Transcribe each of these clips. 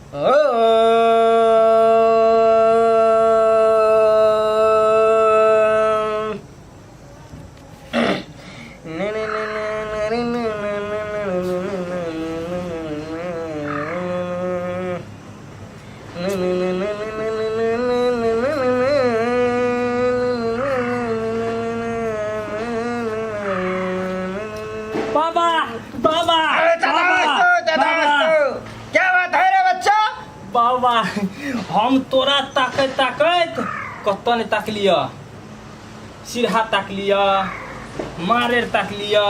बाबा बाबा क्या बात है रे बच्चा? बाबा हम तोरा ताकत ताकत कत ने ताक लिया, सिरहा ताक लिया, मारे ताक लिया,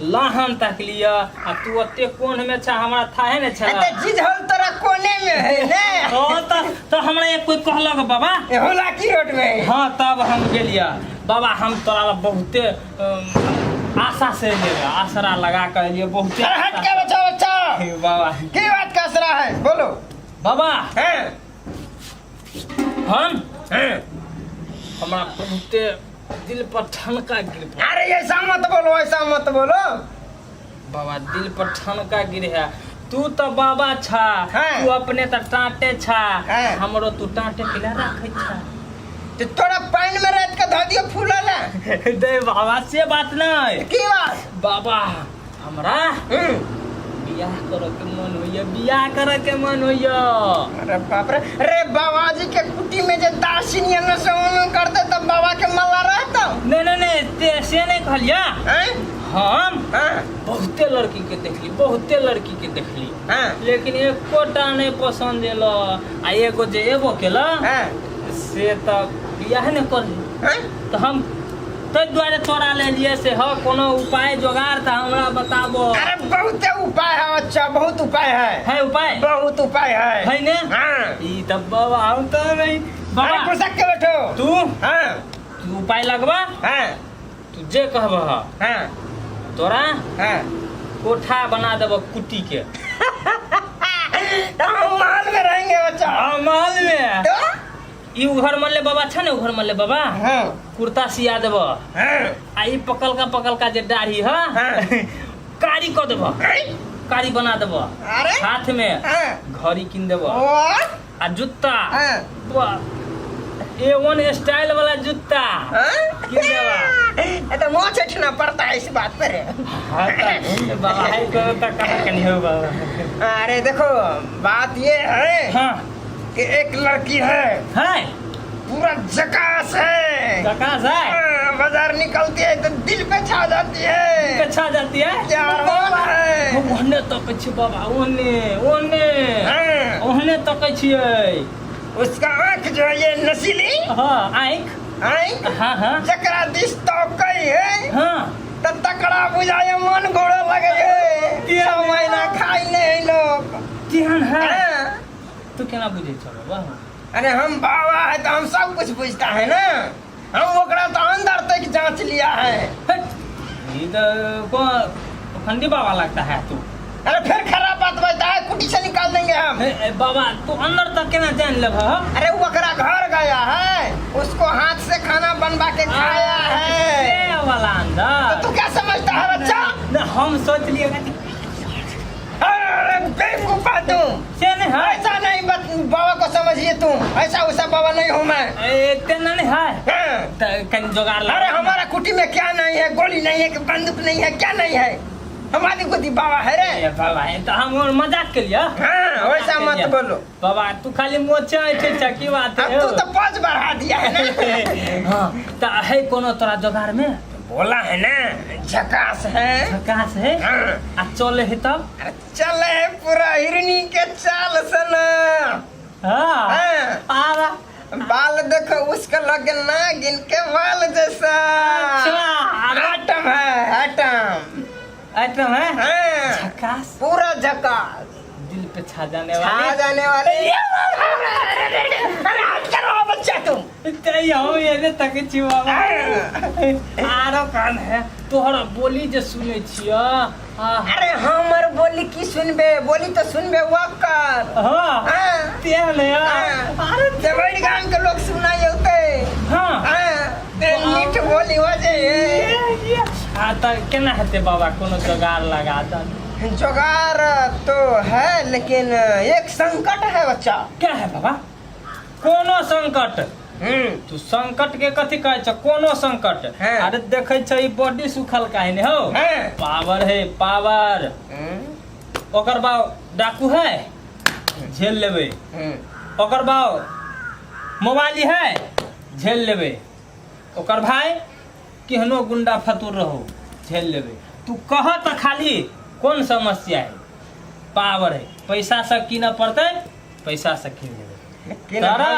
लाहन ताक लिया, आ तू अते कोन में छा हमरा था है ने छा अते चीज होल तोरा कोने में है ने। हां तो हमरा एक कोई कहलक बाबा ए होला की रोड में। हां तब हम गेलिया बाबा, हम तोरा बहुते आशा से लेगा, आसरा लगा कर लिए बहुते। अरे हट के बच्चा बच्चा बाबा की बात का असरा है बोलो। बाबा हैं हम हैं हमरा बहुते दिल पर ठनका गिर पड़ा। अरे ऐसा मत बोलो, ऐसा मत बोलो बाबा दिल पर ठनका गिर है। तू तो बाबा छा, हाँ। तू अपने तो टाटे छा, हाँ। हमरो तू टाटे पिला रखे छा। तो थोड़ा पानी में रात का धो दियो फूलल है। दे बाबा से बात नहीं की बात? बाबा हमरा बियाह करे के मन होइए, बियाह करे के मन होइए। अरे बाप रे, अरे बाबा जी के कुटी में जे दासिनिया न सोन करते तब बाबा के मल्ला रहता। नहीं ते से नहीं कहलिया। हैं हम हां बहुते लड़की के देखली, बहुते लड़की के देखली, हां लेकिन एकोटा नहीं पसंद एलो। आ एगो जे एबो केला हां से तो बियाह नहीं कर। हैं तो हम तो द्वारे तोरा ले लिए से हो कोनो उपाय जोगाड़ तो हमरा बताबो। अरे बहुत उपाय है अच्छा, बहुत उपाय है उपाय बहुत उपाय है ने। हां ई तब बाबा हम तो नहीं अरे बाबा कुसक के बैठो तू हां तू उपाय लगवा, हां तू जे कहबह हां तोरा हां कोठा बना देबो कुटी के। हम महल में रहेंगे बच्चा। महल में तो ई घर मल्ले बाबा छ ने, घर मल्ले बाबा हां कुर्ता सिया देबो। हां आ ई पकल का जे दाढ़ी है हाँ। कारी क देबो, कारी बना देबो। अरे हाथ में हां घड़ी किन देबो और आ जूता हां A1 स्टाइल वाला जूता हां किन देबो। ये तो मुंह चटना पड़ता है इस बात पर। हाँ तो बाबा है करो तो कहाँ कहीं हो बाबा। अरे देखो बात ये है हाँ कि एक लड़की है है पूरा झकास है, झकास है, हाँ, बाजार निकलती है तो दिल पे छा जाती है, अच्छा जाती है। क्या बात है। ओहने तक छी बाबा, ओहने ओहने हाँ, ओहने तक छियै। उसका आँख जो है ये नसीली हाँ आँख आँख हाँ हाँ जकरा दिस तो कई है हाँ तो तकड़ा बुझाए मन घोड़ा लगे है। क्या 6 महीना खाई नहीं लोग। केहन है हाँ, तू केना बुझे छ बाबा? अरे हम बाबा है तो हम सब कुछ बुझता है ना। हम ओकरा तो अंदर तक जांच लिया है। ये तो को खंडी बाबा लगता है तू। अरे फिर खराब बात बता है, कुटी से निकाल देंगे हम। बाबा तू अंदर तक केना जान ले भा? अरे वो ओकरा घर गया है, उसको हाथ से खाना बनवा के खाया है। ये वाला अंदर तो तू क्या समझता है बच्चा? ना हम सोच लिए कि अरे बेवकूफा तुम, से नहीं है। ऐसा नहीं बाबा को समझिए तुम, ऐसा वैसा बाबा नहीं हूँ मैं। तेना नहीं है हाँ। तो कहीं जुगाड़ लगा। अरे हमारा कुटी में क्या नहीं है, गोली नहीं है कि बंदूक नहीं है, क्या नहीं है? हमारी कुटी बाबा है रे। ए बाबा है तो हम और मजाक के लिए। हाँ, वैसा मत बोलो बाबा तू खाली मोचे ऐठे की बात अब है। तू तो पच बढ़ा दिया है ना। हाँ तो है कोनो तोरा जुगाड़ में? बोला है ना झकास है। झकास है हाँ। आ चले है तब चले है पूरा हिरनी के चाल से ना। हाँ हाँ। आरा बाल देखो उसका लगे नागिन के बाल जैसा। अच्छा। आटम है आटम। आइटम है हाँ। झकास, पूरा झकास, दिल पे छा जाने छा वाली। जाने वाले। अरे हट करो बच्चा तुम। हम ये तक छी बाबा। आरो कान है तोहर बोली जे सुने छिया। अरे हमर बोली की सुनबे, बोली तो सुनबे वकर। हाँ हाँ। तेल है अरे देवरी गांव के लोग सुनाई होते। हाँ हाँ, ते मीठ बोली हो जाए। हाँ तो केना हेते बाबा कोनो जुगाड़ लगा द। जुगाड़ तो है लेकिन एक संकट है बच्चा। क्या है बाबा? कोनो संकट? तू संकट के कथी कहे छ? कोनो संकट? हाँ। अरे देखे छ ई बॉडी सुखल काहे ने हो? हाँ। पावर है पावर। ओकर बाद डाकू है, झेल लेबे। ओकर बाद मोबाइल है, झेल लेबे। ओकर भाई केहनो गुंडा फतुर रहो, झेल लेबे। तू कह त खाली कौन समस्या है? पावर है, पैसा से कीन पड़ते, पैसा से कीन लेबे। तारा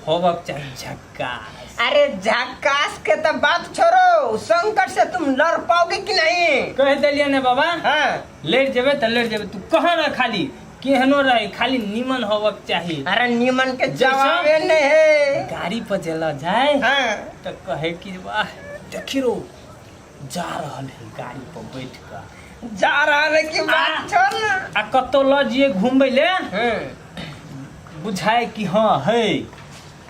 होबक चाहिए झक्कास। अरे झक्कास के तो बात छोड़ो, संकट से तुम लड़ पाओगे कि नहीं? कह दिलिए ने बाबा। हाँ। लेट जेबे त लेट जेबे। तू कह ना खाली केहनो रहे, खाली निमन होबक चाहिए। अरे निमन के जवाब नहीं है। गाड़ी पर चला जाए हाँ। तो कहे कि वाह देखी रो जा रहल है गाड़ी पर बैठ कर। जा रहा है कि बात छोड़ ना। आ कतो ल जिए घूमबे ले बुझाए कि हाँ है।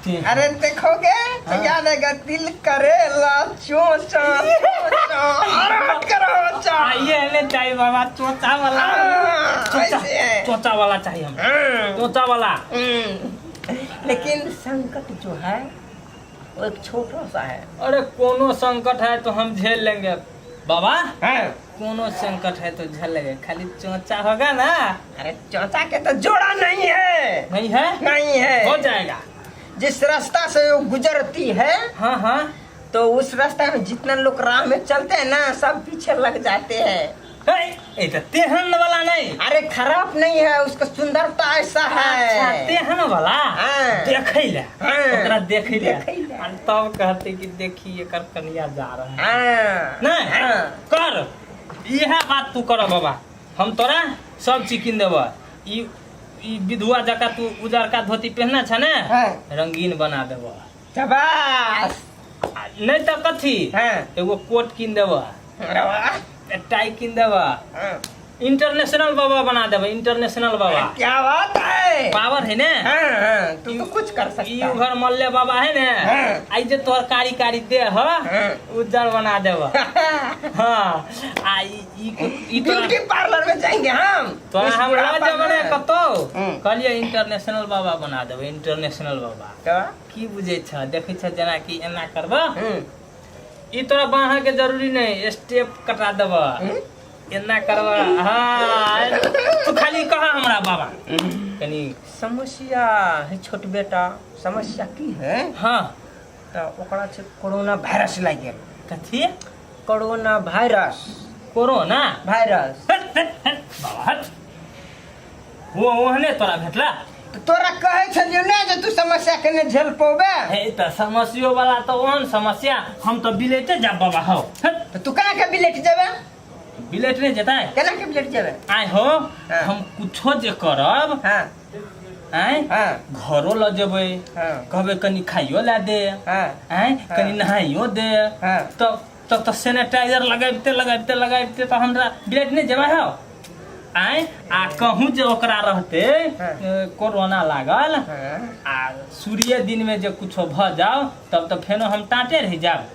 अरे देखोगे तो हाँ। याद आएगा दिल करेला चोचा चोचा। अरे करो चा। ये ले चाहिए बाबा चोचा वाला। चोचा ऐसे है। चोचा वाला चाहिए हम। चोचा वाला। लेकिन संकट जो है वो एक छोटा सा है। अरे कोनो संकट है तो हम झेल लेंगे बाबा। हाँ। कोनो संकट है तो झेल लेंगे, खाली चोचा होगा ना। अरे चोचा के तो जोड़ा नहीं है। नहीं है? नहीं है। हो जाएगा। जिस रास्ता से वो गुजरती है हाँ हाँ। तो उस रास्ता में जितना लोग राह में चलते हैं ना सब पीछे लग जाते हैं। ए तो तेहन वाला नहीं। अरे खराब नहीं है, उसका सुंदरता ऐसा है। अच्छा तेहन वाला। हाँ। देखे ले। हाँ। ओकरा देखे ले। देखे ले। और तब कहते कि देखिए एकर कन्या जा रहा है। हाँ। नहीं हाँ। कर यह बात तू कर बाबा, हम तोरा सब चीज किन देबा। ई विधुआ जका तू उजरका धोती पहनना छ ने, हाँ। रंगीन बना देबा। शाबाश। नहीं तो कथी हाँ। एगो कोट किन देबा, अरे वाह। टाई किन देबा, हाँ। इंटरनेशनल बाबा बना देबा। इंटरनेशनल बाबा क्या बात है। पावर है ने। हाँ, हाँ, तू तो कुछ कर सकता ई है। उघर मल्ले बाबा है ने। हाँ। आई जे तोहर कारी कारी दे ह हाँ। उज्जर बना देबा। हाँ आ ई ब्यूटी पार्लर में जाएंगे हम। तो हम राज बने कतो हम्म। कहलिए इंटरनेशनल बाबा बना देबे। इंटरनेशनल बाबा क्या? की बुझे छ? देखे छ जना कि एना करबा। हम्म। ई तोरा बाहा के जरूरी नहीं, स्टेप कटा देबा। एना करबा। हाँ तू खाली कहा हमरा बाबा कनी समस्या है छोट बेटा। समस्या की है? हाँ तो ओकरा से कोरोना वायरस लग गेल। कथी? Corona virus. Corona virus. बाबा हट। वो ओहने तोरा भेटला? तो तोरा कहे छलियो ना जे तू समस्या के ने झेल पोबे। हे त समस्या वाला तो ओहन समस्या हम तो बिलेटे जा बाबा हो। हट। तो तू कहाँ के बिलेट जाबे? बिलेट नहीं जता है। केना के बिलेट जाबे? आय हो हाँ। हम कुछो जे करब हाँ। आय हाँ। घरो ल जेबै, हाँ। कहबै कनी खाइयो ला दे, हाँ। आय हाँ। कनी नहाइयो दे। हाँ। तो सैनिटाइजर लगाइते तो हमरा बिलेट नहीं जेबै हो। आय आ कहूँ जे ओकरा रहते हाँ। कोरोना लागल हाँ। आ सूर्य दिन में जे कुछो भ जाओ तब तो फेनो हम टाटे रह जाब।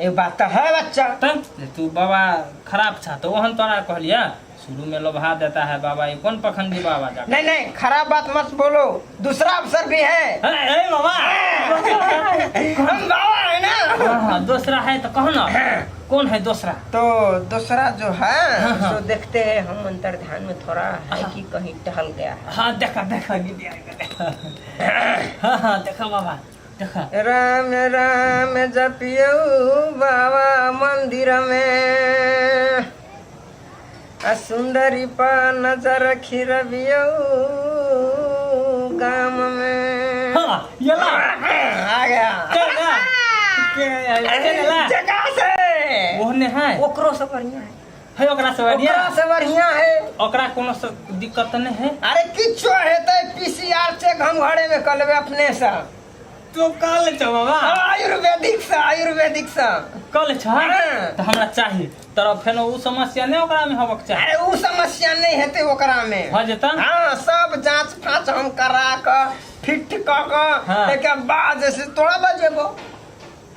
ये बात तो है बच्चा। तब तू बाबा खराब था तो ओहन तोरा कहलिया शुरू में लोभा देता है बाबा। ये कौन पखंडी बाबा जा? नहीं नहीं खराब बात मत बोलो, दूसरा अवसर भी है। ए बाबा हम बाबा है ना। हाँ दूसरा है तो कहो ना कौन है दूसरा? तो दूसरा जो है हाँ, हाँ। तो देखते हैं हम अंतर्ध्यान में थोड़ा है कि कहीं टहल गया है। हाँ देखा गिद्दी हाँ देखा बाबा देखा। राम राम जपियो बाबा मंदिर में, सुंदरी पा नजर खिरबियो गाम में। हाँ येला आ गया जगह से। ओहने है ओकरो से बढ़िया है। ओकरा से बढ़िया। ओकरा से बढ़िया है। ओकरा कोनो से दिक्कत नहीं है। अरे किच्छो हेतै पीसीआर चेक हम घरे में कर लेबे अपने से। तो कल छ बाबा आयुर्वेदिक से कल छ तो हमरा चाहिए तर फेनो उ समस्या नहीं ओकरा में होबक चाहिए। अरे उ समस्या नहीं हेतै ओकरा में। हो जेता। हाँ सब जांच फांच हम करा के फिट क के हाँ। के बाद से तोड़ा बजेबो।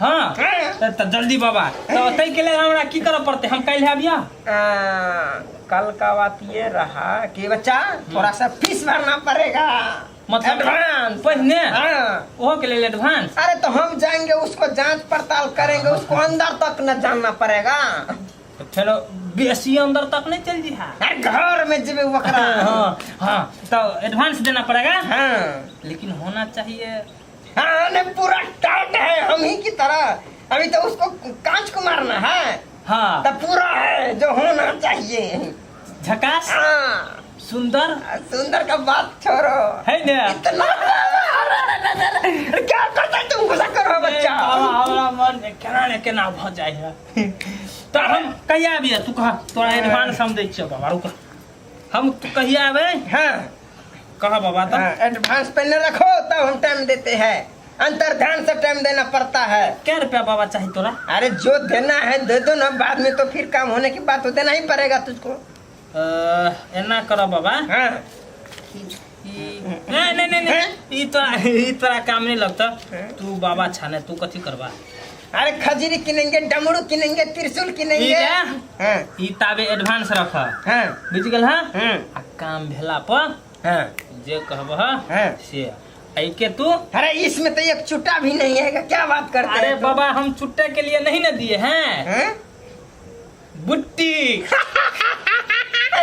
हाँ तो जल्दी बाबा तो तै के लिए हमरा की करे पड़ते? हम कल आबिया कल का बात ये रहा कि बच्चा थोड़ा सा फीस भरना पड़ेगा, मतलब एडवांस। पहले हाँ। वो के लिए एडवांस। अरे तो हम जाएंगे, उसको जांच पड़ताल करेंगे, उसको अंदर तक न जानना पड़ेगा। फिर बेसी अंदर तक नहीं चल जी। हाँ घर में जब वकरा हाँ हाँ, तो एडवांस देना पड़ेगा। हाँ लेकिन होना चाहिए। हाँ ने पूरा टाइट है हम ही की तरह। अभी तो उसको कांच को मारना है, हाँ तो पूरा है जो होना चाहिए। झकास हाँ सुंदर सुंदर का बात छोड़ो, है ना। इतना क्या करता है तुम, गुस्सा करो बच्चा। हमारा मन केना ने केना भ जाय है। तो हम कहिया आबी तू कह, तोरा एडवांस हम दै छियो बाबा। रुक, हम तू कहिया आबे। हाँ कहा बाबा तो एडवांस पहले रखो तब हम टाइम देते हैं, अंतर ध्यान से टाइम देना पड़ता है। क्या रुपया बाबा चाहिए तोरा? अरे जो देना है दे दो ना, बाद में तो फिर काम होने के बाद तो देना ही पड़ेगा तुझको। एना करो बाबा। हाँ नहीं नहीं नहीं नहीं, ई तोरा काम नहीं लगता। तू बाबा छाने, तू कथी करबा? अरे खजूरी किनेंगे, डमरू किनेंगे, त्रिशूल किनेंगे। हाँ ई ताबे एडवांस रख। हाँ बुझ गेल। हाँ हाँ आ काम भेला पर हाँ जे कहब हाँ। से ऐके तू। अरे इसमें तो एक चुटा भी नहीं है, क्या बात करते अरे हैं तुम? बाबा हम चुट्टे के लिए नहीं ना दिए हैं, हाँ? बुट्टी।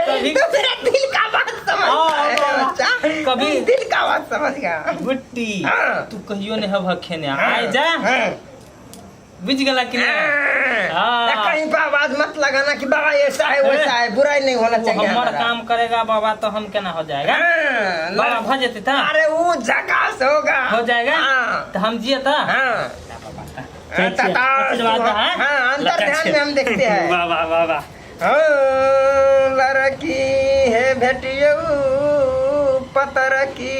कभी तो तेरा दिल का बात समझता है हाँ, बच्चा, कभी दिल का बात समझ गया। बुट्टी हाँ। तू कहियो ने हब खेने हाँ, आए जा। हाँ, बुझ गला कि नहीं? हाँ। कहीं पर आवाज मत लगाना कि बाबा ऐसा है वैसा है, बुराई नहीं होना वो चाहिए हमार हमारा। काम करेगा बाबा तो हम केना हो जाएगा? हाँ, बाबा भ जेते था, अरे वो झकास होगा, हो जाएगा। हाँ, तो हम जिए था। हाँ, चल, चल, आशीर्वाद दो, हाँ? हाँ, अंतर ध्यान में हम देखते हैं। वाह वाह वाह वाह। लड़की है भेटियो पतर की